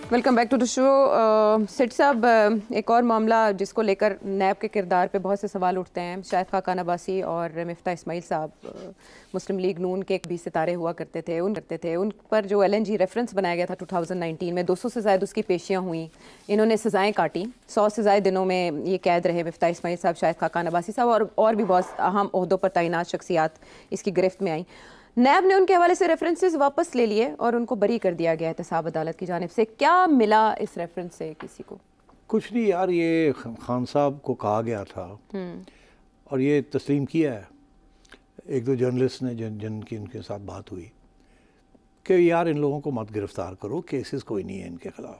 Welcome back to the show. सेठ साहब, एक और मामला जिसको लेकर नैब के किरदार पे बहुत से सवाल उठते हैं। शाहिद खाकान अब्बासी और मिफ्ता इस्माइल साहब मुस्लिम लीग नून के एक 20 सितारे हुआ करते थे। उन पर जो LNG रेफरेंस बनाया गया था 2019 में, 200 से ज़्यादा उसकी पेशियाँ हुई। इन्होंने सज़ाएँ काटी, 100 से ज़्यादा दिनों में ये कैद रहे मिफ्ता इस्माइल साहब, शाहिद खाकान अब्बासी साहब और भी बहुत अहम ओहदों पर तैनात शख्सियात इसकी गिरफ्त में आई। नैब ने उनके हवाले से रेफरेंसेस वापस ले लिए और उनको बरी कर दिया गया एहतसाब अदालत की जानिब से। क्या मिला इस रेफरेंस से किसी को? कुछ नहीं यार, ये खान साहब को कहा गया था और ये तस्लीम किया है एक दो जर्नलिस्ट ने जिनकी उनके साथ बात हुई कि यार इन लोगों को मत गिरफ्तार करो, केसेस कोई नहीं है इनके खिलाफ।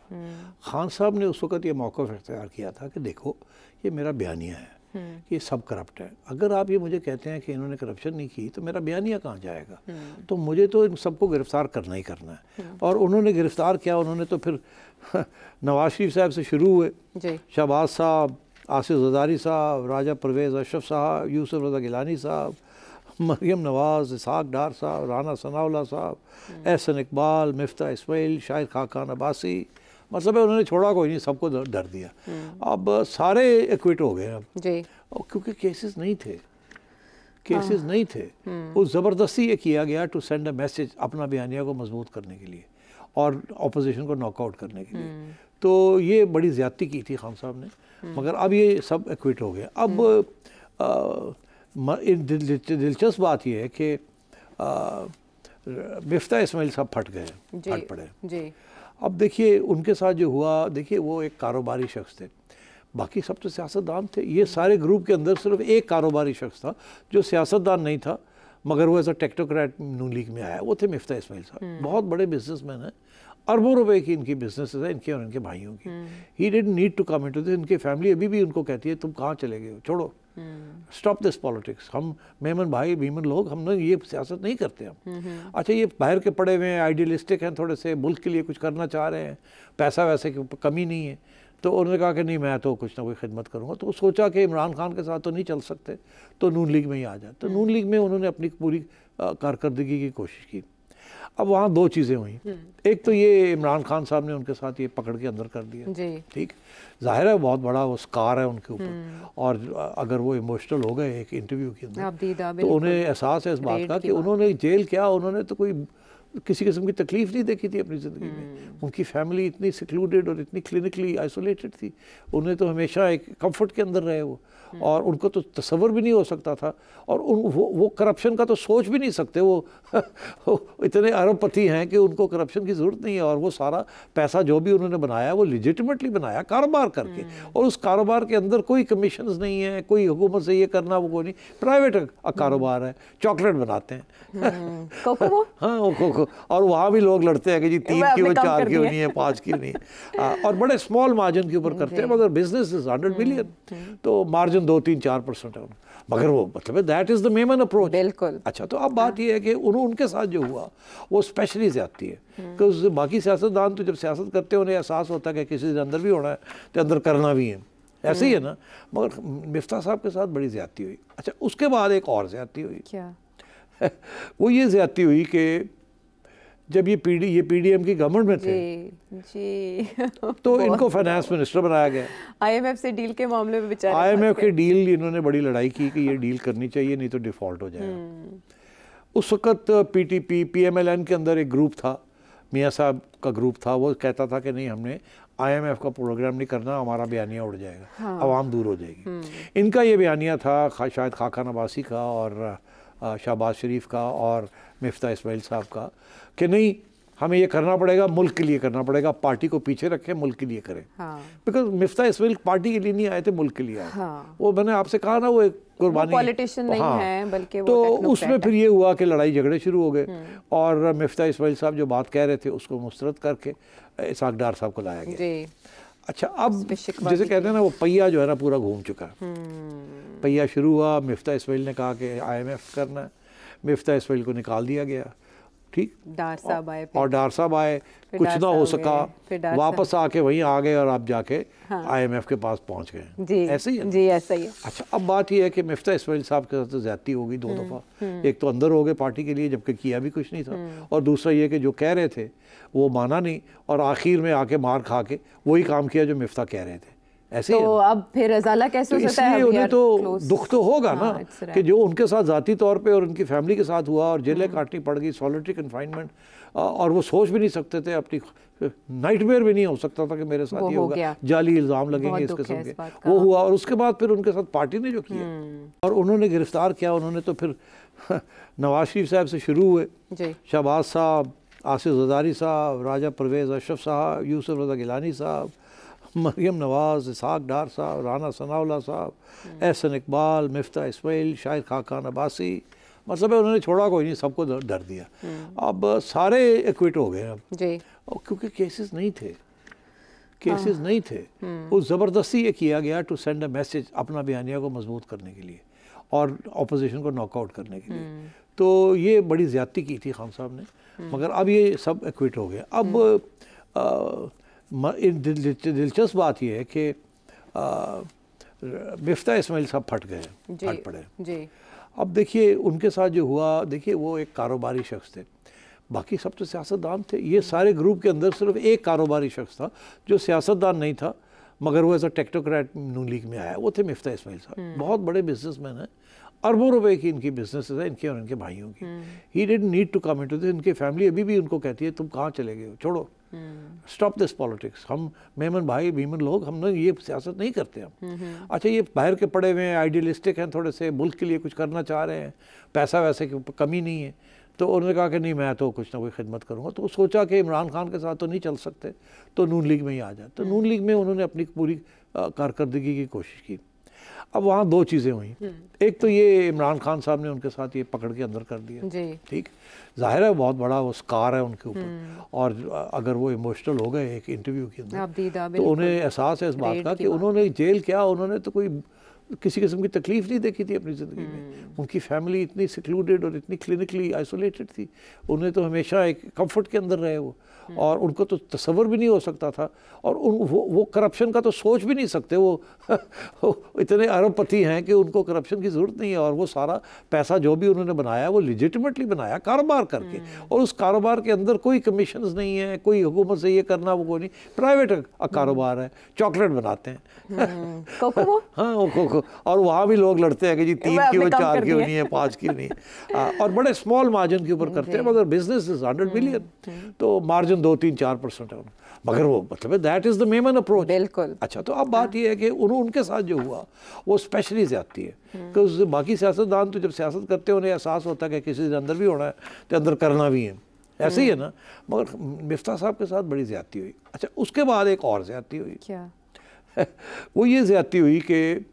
खान साहब ने उस वक़्त ये मौक़िफ़ इख्तियार किया था कि देखो ये मेरा बयानिया है कि ये सब करप्ट है। अगर आप ये मुझे कहते हैं कि इन्होंने करप्शन नहीं की तो मेरा बयानिया कहाँ जाएगा? तो मुझे तो इन सबको गिरफ़्तार करना ही करना है। और उन्होंने गिरफ़्तार किया, उन्होंने तो फिर नवाज शरीफ साहब से शुरू हुए, शहबाज साहब, आसिफ ज़रदारी साहब, राजा परवेज़ अशरफ साहब, यूसुफ रज़ा गिलानी साहब, मरियम नवाज़, इसहाक डार साहब, राना सनाउल्लाह साहब, एहसन इकबाल, मिफ्ता इस्माइल, शाहिद खाकान अब्बासी। मतलब है उन्होंने छोड़ा कोई नहीं, सबको डर दिया। अब सारे एक्विट हो गए अब जी। क्योंकि केसेस नहीं थे, वो ज़बरदस्ती ये किया गया टू सेंड अ मैसेज अपना बयानिया को मजबूत करने के लिए और अपोजिशन को नॉकआउट करने के लिए। तो ये बड़ी ज़्यादती की थी खान साहब ने, मगर अब ये सब एक्विट हो गए। अब दिलचस्प बात यह है कि मिफ्ता इस्माइल साहब फट पड़े। अब देखिए उनके साथ जो हुआ, देखिए वो एक कारोबारी शख्स थे, बाकी सब तो सियासतदान थे। ये सारे ग्रुप के अंदर सिर्फ एक कारोबारी शख्स था जो सियासतदान नहीं था मगर वो as a technocrat Noon league में आया, वो थे मिफ्ता इस्माइल साहब। बहुत बड़े बिजनेसमैन हैं, अरबों रुपए की इनकी बिजनेस है, इनके और इनके भाइयों की। He didn't need to come into this. इनकी फैमिली अभी भी उनको कहती है तुम कहाँ चले गए हो, छोड़ो, स्टॉप दिस पॉलिटिक्स। हम मेमन भाई भीमन लोग, हमने ये सियासत नहीं करते हम। अच्छा, ये बाहर के पड़े हुए हैं, आइडियलिस्टिक हैं थोड़े से, मुल्क के लिए कुछ करना चाह रहे हैं, पैसा वैसे की कमी नहीं है। तो उन्होंने कहा कि नहीं मैं तो कुछ ना कोई खिदमत करूँगा। तो सोचा कि इमरान खान के साथ तो नहीं चल सकते, तो नून लीग में ही आ जाए। तो नून लीग में उन्होंने अपनी पूरी कारकर्दगी की कोशिश की। अब वहाँ दो चीज़ें हुई, एक तो ये इमरान खान साहब ने उनके साथ ये पकड़ के अंदर कर दिया, ठीक, जाहिर है बहुत बड़ा वो स्कार है उनके ऊपर। और अगर वो इमोशनल हो गए एक इंटरव्यू के अंदर, तो उन्हें एहसास है इस बात का कि उन्होंने जेल क्या, उन्होंने तो कोई किसी किस्म की तकलीफ नहीं देखी थी अपनी ज़िंदगी में। उनकी फैमिली इतनी सिक्लूडेड और इतनी क्लिनिकली आइसोलेटेड थी, उन्हें तो हमेशा एक कंफर्ट के अंदर रहे वो, और उनको तो तसव्वुर भी नहीं हो सकता था। और वो करप्शन का तो सोच भी नहीं सकते। वो इतने अरबपति हैं कि उनको करप्शन की ज़रूरत नहीं है। और वो सारा पैसा जो भी उन्होंने बनाया वो लिजिटिमेटली बनाया कारोबार करके, और उस कारोबार के अंदर कोई कमीशंस नहीं है, कोई हुकूमत से ये करना वो कोई नहीं, प्राइवेट कारोबार है। चॉकलेट बनाते हैं हाँ, और वहाँ भी लोग लड़ते हैं कि जी 3 क्यों 4 क्यों नहीं है, 5 क्यों नहीं है, और बड़े स्मॉल मार्जिन के ऊपर करते हैं। मगर बिजनेस इज 100 बिलियन, तो मार्जिन 2-3-4% है। मगर वो मतलब that is the Memon approach. बिल्कुल। अच्छा, तो अब बात ये है कि उनके साथ जो हुआ वो स्पेशली ज्यादती है, क्योंकि बाकी सियासतदान तो जब सियासत करते हैं उन्हें एहसास होता है कि किसी से अंदर भी होना है तो अंदर करना भी है, ऐसे ही है ना। मगर मिफ्ता साहब के साथ बड़ी ज्यादती हुई। अच्छा, उसके बाद एक और ज्यादती हुई। क्या? वो ये ज्यादती हुई कि जब ये PDM की गवर्नमेंट में थे जी तो इनको फाइनेंस मिनिस्टर बनाया गया। IMF से डील के मामले में बेचारे, IMF के डील इन्होंने बड़ी लड़ाई की कि ये डील करनी चाहिए नहीं तो डिफ़ॉल्ट हो जाएगा। उस वक़्त PTP PMLN के अंदर एक ग्रुप था, मियाँ साहब का ग्रुप था, वो कहता था कि नहीं हमने IMF का प्रोग्राम नहीं करना, हमारा बयानिया उड़ जाएगा, आवाम दूर हो जाएगी। इनका ये बयानिया था शायद खाकान अब्बासी का और शहबाज शरीफ का और मिफ्ता इस्माइल साहब का कि नहीं हमें ये करना पड़ेगा, मुल्क के लिए करना पड़ेगा, पार्टी को पीछे रखें, मुल्क के लिए करें। बिकॉज मिफ्ता इस्माइल पार्टी के लिए नहीं आए थे, मुल्क के लिए आए। वो मैंने आपसे कहा ना, वो एक कुर्बानी, पॉलिटिशियन नहीं है बल्कि वो तो उसमें फिर ये हुआ कि लड़ाई झगड़े शुरू हो गए और मिफ्ता इस्माइल साहब जो बात कह रहे थे उसको मुस्तरद करके इसहाक डार साहब को लाया गया। अच्छा, अब जैसे कहते हैं ना, वो पहिया जो है ना पूरा घूम चुका है। पहिया शुरू हुआ, मिफ्ता इस्माइल ने कहा कि IMF करना है, मिफ्ता इस्माइल को निकाल दिया गया, ठीक, डार साहब आए और डार साहब आए, कुछ ना हो सका, वापस आके वहीं आ गए और आप जाके IMF के पास पहुंच गए। जी, ऐसे ही है जी, ऐसा ही है। अच्छा, अब बात यह है कि मिफ्ता इस्माइल साहब के साथ तो ज्यादती हो गई 2 दफ़ा। एक तो अंदर हो गए पार्टी के लिए, जबकि किया भी कुछ नहीं था, और दूसरा ये कि जो कह रहे थे वो माना नहीं, और आखिर में आके मार खा के वही काम किया जो मिफ्ता कह रहे थे। ऐसे तो अब फिर अजाला कैसे हो सकता है? इसलिए उन्हें तो दुख तो होगा ना कि जो उनके साथ ज़ाती तौर पे और उनकी फैमिली के साथ हुआ, और जेलें काटनी पड़ गई, सॉलिटरी कन्फाइनमेंट, और वो सोच भी नहीं सकते थे, अपनी नाइटमेयर भी नहीं हो सकता था कि मेरे साथ ये होगा, जाली इल्ज़ाम लगेंगे इस किस्म के। वो हुआ, और उसके बाद फिर उनके साथ पार्टी ने जो किया और उन्होंने गिरफ्तार किया, उन्होंने तो फिर नवाज शरीफ साहब से शुरू हुए, शहबाज साहब, आसिफ ज़रदारी साहब, राजा परवेज़ अशरफ साहब, यूसुफ रज़ा गिलानी साहब, मरियम नवाज़, इसहाक डार साहब, राना सनाउल्लाह साहब, एहसन इकबाल, मिफ्ता इस्माइल, शाहिद खाकान अब्बासी, मतलब है उन्होंने छोड़ा कोई नहीं, सबको डर दिया। अब सारे एक्विट हो गए अब जी, क्योंकि केसेस नहीं थे, केसेस नहीं थे। वो ज़बरदस्ती ये किया गया टू सेंड अ मैसेज, अपना बयानिया को मजबूत करने के लिए और अपोजिशन को नॉकआउट करने के लिए। तो ये बड़ी ज़्यादती की थी खान साहब ने, मगर अब ये सब एक्विट हो गए। अब दिलचस्प बात यह है कि मिफ्ता इस्माइल साहब फट गए, फट पड़े जी। अब देखिए उनके साथ जो हुआ, देखिए वो एक कारोबारी शख्स थे, बाकी सब तो सियासतदान थे। ये सारे ग्रुप के अंदर सिर्फ एक कारोबारी शख्स था जो सियासतदान नहीं था, मगर वो as a technocrat Noon league में आया, वो थे मिफ्ता इस्माइल साहब। बहुत बड़े बिजनेसमैन हैं, अरबों रुपए की इनकी बिजनेस है, इनके और इनके भाइयों की। He didn't need to come into this. इनकी फैमिली अभी भी उनको कहती है तुम कहाँ चले गए हो, छोड़ो, स्टॉप दिस पॉलिटिक्स। हम मेमन भाई भीमन लोग, हम लोग ये सियासत नहीं करते हम। अच्छा, ये बाहर के पड़े हुए हैं, आइडियलिस्टिक हैं, थोड़े से मुल्क के लिए कुछ करना चाह रहे हैं, पैसा वैसे की कमी नहीं है, तो उन्होंने कहा कि नहीं मैं तो कुछ ना कोई खिदमत करूँगा। तो सोचा कि इमरान खान के साथ तो नहीं चल सकते, तो नून लीग में ही आ जाए। तो नून लीग में उन्होंने अपनी पूरी कारकर्दगी की कोशिश की। अब वहाँ 2 चीज़ें हुई, एक तो ये इमरान खान साहब ने उनके साथ ये पकड़ के अंदर कर दिया, ठीक, जाहिर है बहुत बड़ा वो स्कार है उनके ऊपर, और अगर वो इमोशनल हो गए एक इंटरव्यू के अंदर, तो उन्हें एहसास है इस बात का कि उन्होंने जेल क्या, उन्होंने तो कोई किसी किस्म की तकलीफ नहीं देखी थी अपनी ज़िंदगी में। उनकी फैमिली इतनी सिक्लूडेड और इतनी क्लिनिकली आइसोलेटेड थी, उन्हें तो हमेशा एक कंफर्ट के अंदर रहे वो, और उनको तो तसव्वुर भी नहीं हो सकता था, और वो करप्शन का तो सोच भी नहीं सकते। वो इतने अरबपति हैं कि उनको करप्शन की ज़रूरत नहीं है, और वो सारा पैसा जो भी उन्होंने बनाया वो लिजिटिमेटली बनाया कारोबार करके, और उस कारोबार के अंदर कोई कमीशंस नहीं है, कोई हुकूमत से ये करना वो कोई नहीं, प्राइवेट कारोबार है, चॉकलेट बनाते हैं हाँ वो कोको, और वहाँ भी लोग लड़ते हैं कि जी 3 क्यों 4 क्यों नहीं है, 5 क्यों नहीं है, और बड़े स्मॉल मार्जिन के ऊपर करते हैं, मगर बिजनेस इज 100 बिलियन, तो मार्जिन 2-3-4% है, मगर वो मतलब that is the Memon approach. बिल्कुल। अच्छा, तो अब बात ये है कि उनके साथ जो हुआ वो स्पेशली ज्यादती है, क्योंकि बाकी सियासतदान तो जब सियासत करते हैं उन्हें एहसास होता है कि किसी से अंदर भी होना है तो अंदर करना भी है, ऐसे ही है ना, मगर मिफ्ता साहब के साथ बड़ी ज्यादती हुई। अच्छा, उसके बाद एक और ज्यादती हुई, क्या वो ये ज्यादती हुई कि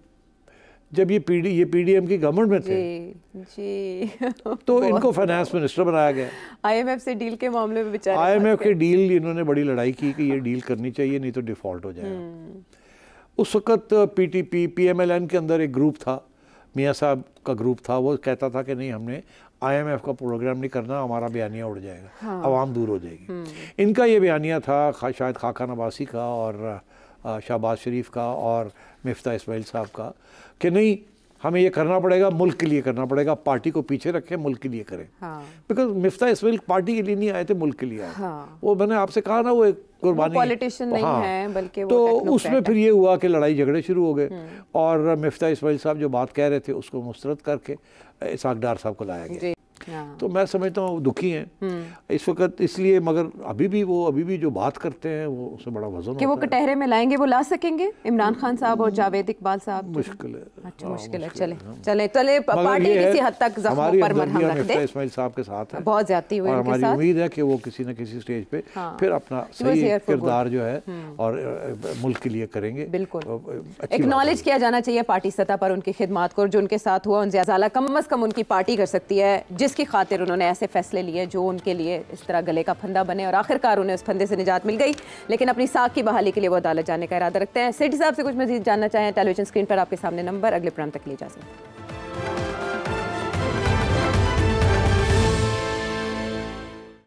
जब ये पीडीएम की गवर्नमेंट में थे जी तो इनको फाइनेंस मिनिस्टर बनाया गया। आईएमएफ से डील के मामले में बेचारे, आईएमएफ के डील इन्होंने बड़ी लड़ाई की कि ये डील करनी चाहिए नहीं तो डिफ़ॉल्ट हो जाएगा। उस वक्त पीटीपी पीएमएलएन के अंदर एक ग्रुप था, मियाँ साहब का ग्रुप था, वो कहता था कि नहीं हमने आईएमएफ का प्रोग्राम नहीं करना, हमारा बयानिया उड़ जाएगा, आवाम दूर हो जाएगी। इनका ये बयानिया था शायद खाकान अब्बासी का और शहबाज शरीफ का और मिफ्ता इस्माइल साहब का कि नहीं हमें ये करना पड़ेगा, मुल्क के लिए करना पड़ेगा, पार्टी को पीछे रखें, मुल्क के लिए करें। बिकॉज मिफ्ता इस्माइल पार्टी के लिए नहीं आए थे, मुल्क के लिए आए। वो मैंने आपसे कहा ना, वो एक कुर्बानी, पॉलिटिशियन नहीं है बल्कि वो तो उसमें फिर ये हुआ कि लड़ाई झगड़े शुरू हो गए, और मिफ्ता इस्माइल साहब जो बात कह रहे थे उसको मुस्तरद करके इसहाक डार साहब को लाया गया। तो मैं समझता हूँ दुखी हैं इस वक्त इसलिए, मगर अभी भी जो बात करते हैं वो उससे बड़ा वजन कि वो कटहरे में लाएंगे, वो ला सकेंगे इमरान खान साहब और जावेद इकबाल साहब? मुश्किल है। अच्छा, मुश्किल है। चले पार्टी किसी हद तक जख्मों पर मरहम रख दे। इस्माइल साहब के साथ है, बहुत ज्यादती हुई उनके साथ, हमारी उम्मीद है कि वो किसी न किसी स्टेज पे फिर अपना सही किरदार जो है और मुल्क के लिए करेंगे। बिल्कुल एक्नॉलेज किया जाना चाहिए पार्टी सतह पर उनकी खिदमत को, जो उनके साथ हुआ उनसे ज़्यादा कम अज़ कम उनकी पार्टी कर सकती है, जिसकी खातिर उन्होंने ऐसे फैसले लिए जो उनके लिए इस तरह गले का फंदा बने, और आखिरकार उन्हें उस फंदे से निजात मिल गई। लेकिन अपनी साख की बहाली के लिए वो अदालत जाने का इरादा रखते हैं। सेठी साहब से कुछ मजीद जानना चाहें, टेलीविजन स्क्रीन पर आपके सामने नंबर, अगले प्रोग्राम तक ले जा सकते हैं।